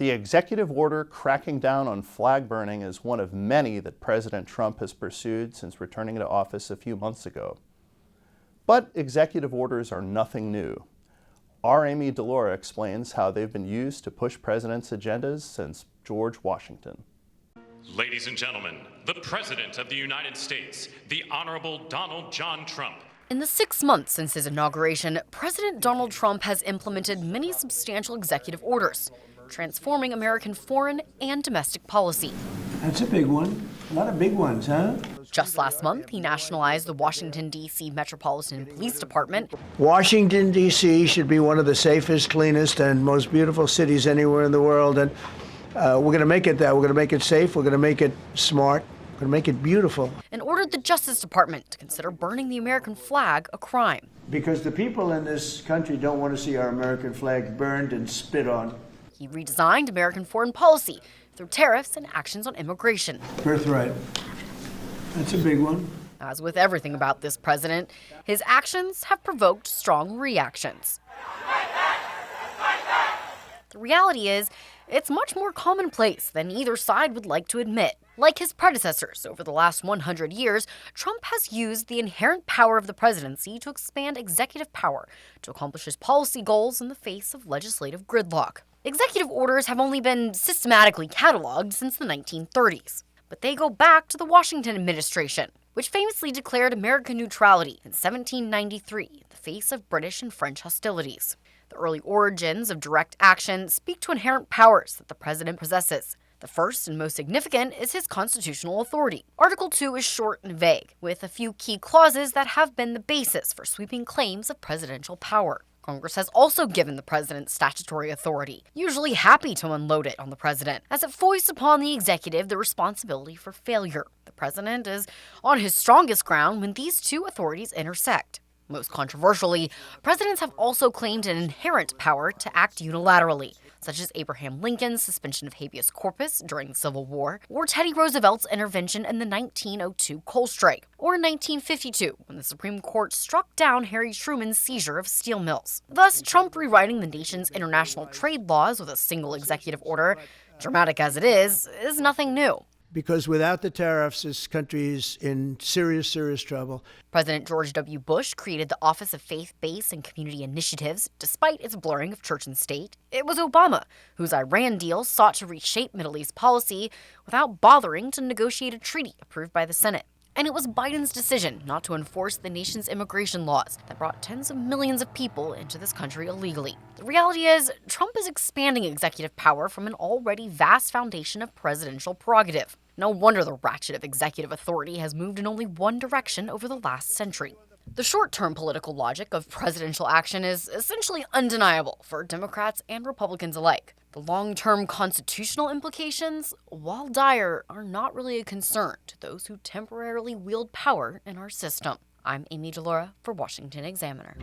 The executive order cracking down on flag burning is one of many that President Trump has pursued since returning to office a few months ago. But executive orders are nothing new. Our Amy DeLaura explains how they've been used to push presidents' agendas since George Washington. Ladies and gentlemen, the President of the United States, the Honorable Donald John Trump. In the 6 months since his inauguration, President Donald Trump has implemented many substantial executive orders, transforming American foreign and domestic policy. That's a big one. A lot of big ones, huh? Just last month, he nationalized the Washington, D.C. Metropolitan Police Department. Washington, D.C. should be one of the safest, cleanest, and most beautiful cities anywhere in the world. And we're going to make it that. We're going to make it safe. We're going to make it smart. We're going to make it beautiful. And ordered the Justice Department to consider burning the American flag a crime. Because the people in this country don't want to see our American flag burned and spit on. He redesigned American foreign policy through tariffs and actions on immigration. Birthright. That's a big one. As with everything about this president, his actions have provoked strong reactions. The reality is, it's much more commonplace than either side would like to admit. Like his predecessors over the last 100 years, Trump has used the inherent power of the presidency to expand executive power to accomplish his policy goals in the face of legislative gridlock. Executive orders have only been systematically cataloged since the 1930s. But they go back to the Washington administration, which famously declared American neutrality in 1793 in the face of British and French hostilities. The early origins of direct action speak to inherent powers that the president possesses. The first and most significant is his constitutional authority. Article 2 is short and vague, with a few key clauses that have been the basis for sweeping claims of presidential power. Congress has also given the president statutory authority, usually happy to unload it on the president, as it foists upon the executive the responsibility for failure. The president is on his strongest ground when these two authorities intersect. Most controversially, presidents have also claimed an inherent power to act unilaterally, such as Abraham Lincoln's suspension of habeas corpus during the Civil War, or Teddy Roosevelt's intervention in the 1902 coal strike, or in 1952 when the Supreme Court struck down Harry Truman's seizure of steel mills. Thus, Trump rewriting the nation's international trade laws with a single executive order, dramatic as it is nothing new. Because without the tariffs, this country is in serious, serious trouble. President George W. Bush created the Office of Faith-Based and Community Initiatives, despite its blurring of church and state. It was Obama, whose Iran deal sought to reshape Middle East policy without bothering to negotiate a treaty approved by the Senate. And it was Biden's decision not to enforce the nation's immigration laws that brought tens of millions of people into this country illegally. The reality is, Trump is expanding executive power from an already vast foundation of presidential prerogative. No wonder the ratchet of executive authority has moved in only one direction over the last century. The short-term political logic of presidential action is essentially undeniable for Democrats and Republicans alike. The long-term constitutional implications, while dire, are not really a concern to those who temporarily wield power in our system. I'm Amy DeLaura for Washington Examiner.